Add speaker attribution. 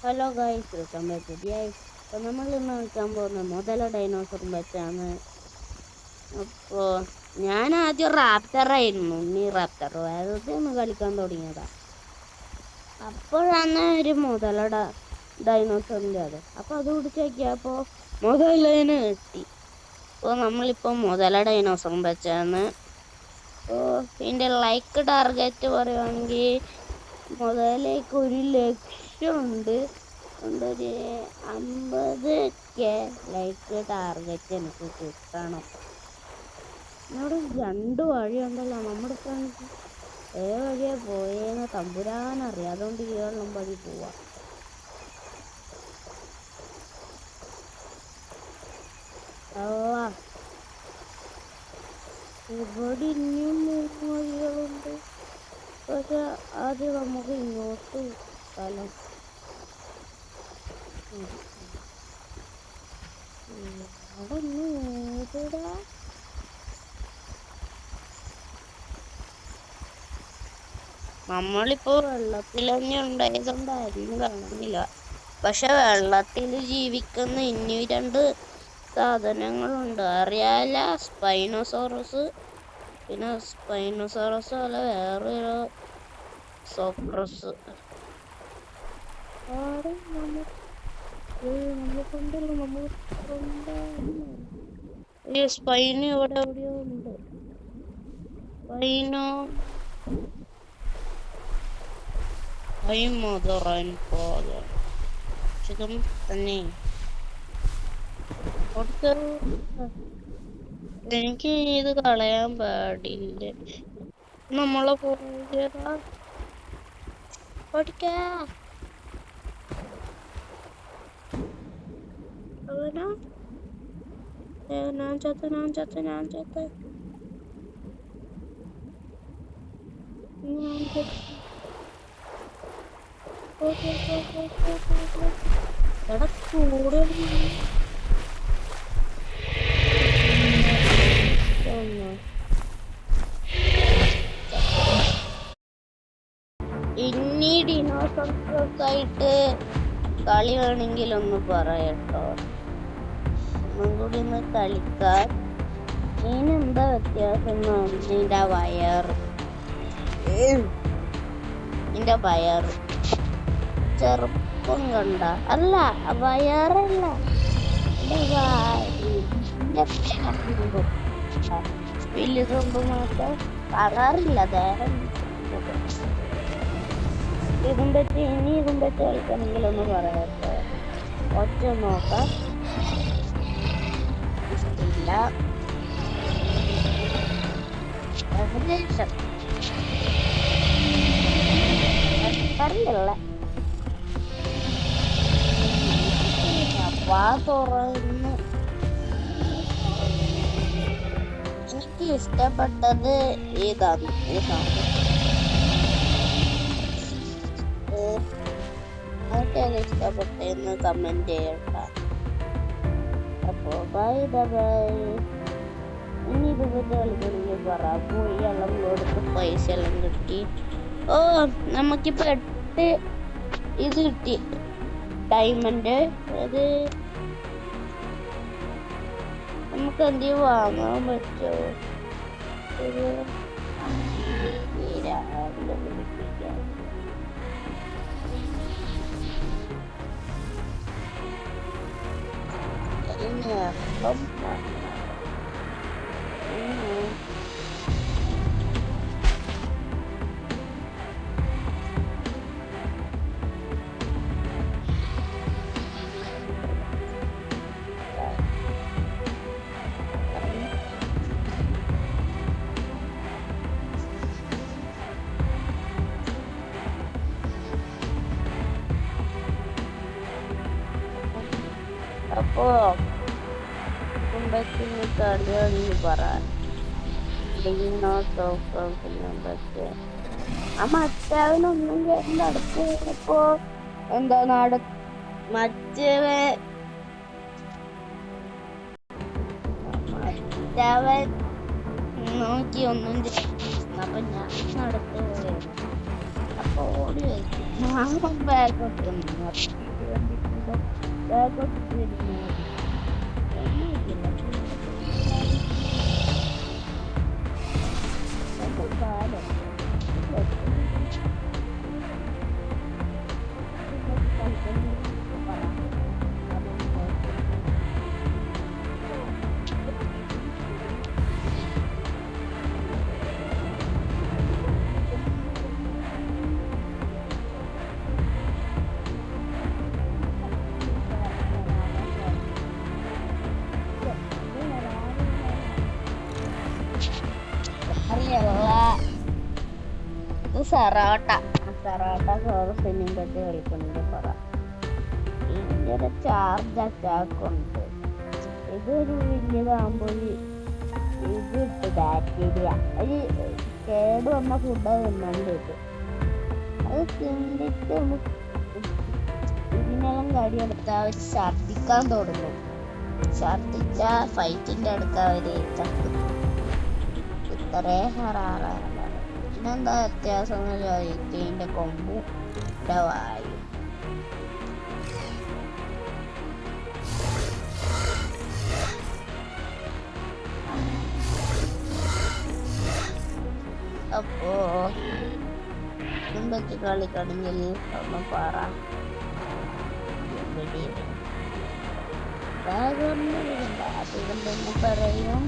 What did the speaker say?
Speaker 1: Hello guys, welcome back to DI. അപ്പോൾ നമ്മൾ ഇന്ന് കളിക്കാൻ പോകുന്ന മുതല ഡൈനോസറും വെച്ചാണ്. അപ്പോൾ ഞാൻ ആദ്യം റാപ്റ്ററായിരുന്നു, ഉണ്ണി റാപ്റ്റർ വെറുതെ ഒന്ന് കളിക്കാൻ തുടങ്ങിയതാ. അപ്പോഴാണ് ഒരു മുതല ഡൈനോസറിൻ്റെ അത്. അപ്പോൾ അത് പിടിച്ച് നോക്കിയപ്പോൾ മുതലേനെ കിട്ടി. അപ്പോൾ നമ്മളിപ്പോൾ മുതല ഡൈനോസറും വെച്ചാണ്. അപ്പോൾ ഇതിൻ്റെ ലൈക്ക് ടാർഗറ്റ് പറയുവാണെങ്കിൽ മുതലേക്ക് 1,00,000 ഉണ്ട്. ഒരു 50K ലൈക്ക് ടാർഗറ്റ് എനിക്ക് കിട്ടണം. ഇവിടെ 2 വഴിയുണ്ടല്ലോ. നമ്മുടെ ഫ്രണ്ട്സ് വഴിയാ പോയേന്ന് തമ്പുരാനറിയാം. അതുകൊണ്ട് ഈ വെള്ളം വഴി പോവാ. ഇവിടെ ഇനിയും 3 വഴികളുണ്ട്. പക്ഷെ ആദ്യം നമുക്ക് ഇങ്ങോട്ട് സ്ഥലം നമ്മളിപ്പോ വെള്ളത്തിൽ തന്നെ ഉണ്ടായതുകൊണ്ടായിരുന്നു കാണുന്നില്ല. പക്ഷെ വെള്ളത്തിൽ ജീവിക്കുന്ന ഇനി 2 സാധനങ്ങളുണ്ട്, അറിയാല. സ്പൈനോസോറസ്, പിന്നെ സ്പൈനോസോറസ് അല്ല വേറൊരു സോക്രസ്. ഈ സ്പൈന് ഇവിടെ എവിടെയോ ഉണ്ട്. സ്പൈനോ തന്നെ എനിക്ക് ഇത് കളയാൻ പാടില്ല. നമ്മളെ പഠിക്കാ ഞാൻ ചത്ത എടാ കൂടെ ഇനി ഡിനോസോറസായിട്ട് കളി വേണമെങ്കിൽ ഒന്ന് പറയട്ടോ, ഒന്നും കൂടി ഒന്ന് കളിക്കാൻ. ഇതിനെന്താ വ്യത്യാസം? നിന്റെ വയറ് ചെറുപ്പം കണ്ട അല്ല, വയറല്ല, വലുതൊന്നും മാത്രം കളറില്ല. ദേഹം ഇതും പറ്റി കളിക്കണമെങ്കിൽ ഒന്ന് പറയട്ടെ. ഒറ്റ നോക്കാം. ഇല്ല, ഏകദേശം അറിയില്ല. തുറന്ന് എനിക്ക് ഇഷ്ടപ്പെട്ടത് ഏതാണ്? ആർക്കാണ് ഇഷ്ടപ്പെട്ടതെന്ന് കമന്റ് ചെയ്യട്ട. അപ്പോ ബൈ. ഇനി ഇതുപോലെ കളിക്കണമെങ്കിൽ പറ. പോയി എല്ലാം കൊടുത്ത് പൈസ എല്ലാം കിട്ടി. നമുക്കിപ്പോ 8 ഇത് കിട്ടി, ഡയമണ്ട്. അത് നമുക്ക് എന്തെങ്കിലും വാങ്ങാൻ പറ്റുമോ? രാവിലെ പിടിപ്പിക്കാം. അപ്പോ കുടുംബത്തിന് കളിയാണെന്ന് പറയാൻ മറ്റവനൊന്നും നടത്തിയപ്പോ എന്താ മറ്റവൻ നോക്കി ഒന്നും ചെയ്യുന്നു. അപ്പൊ ഞാൻ നടത്തുകയാണ്. അപ്പൊ ഓടി വെച്ചു ബാഗൊക്കെ കണ്ടിട്ടുണ്ടോ? ബാഗോട്ട് വരുന്നത് കാലം ഇത് സെറാട്ട ഫോറസ്റ്റിനെയും പറ്റി കളിക്കുന്നത് പറ. ഇതിൻ്റെ ഒരു ചാർജ് അറ്റാക്ക് ഉണ്ട്. ഇതൊരു വലിയതാകുമ്പോൾ ഇത് ഇട്ട് ബാക്ടീരിയ ഒരു കേട് വന്ന ഫുഡ് തിന്നുണ്ട്. അത് തിന്നിട്ട് ഇതിനെല്ലാം കടിയെടുത്താൽ അവർ ഛർദിക്കാൻ തുടങ്ങും. ഛർദിച്ച ഫൈറ്റിൻ്റെ അടുത്ത് അവർ ചത്തും. ഇത്രേ ഹറാറാണ്. പിന്നെന്താ വ്യത്യാസം എന്ന് ചോദിച്ചാൽ ഇതിൻ്റെ കൊമ്പും വായും. അപ്പോ എന്തൊക്കെ കളിക്കണമെങ്കിൽ ഒന്ന് പറ. അതുകൊണ്ടെന്ന് പറയും.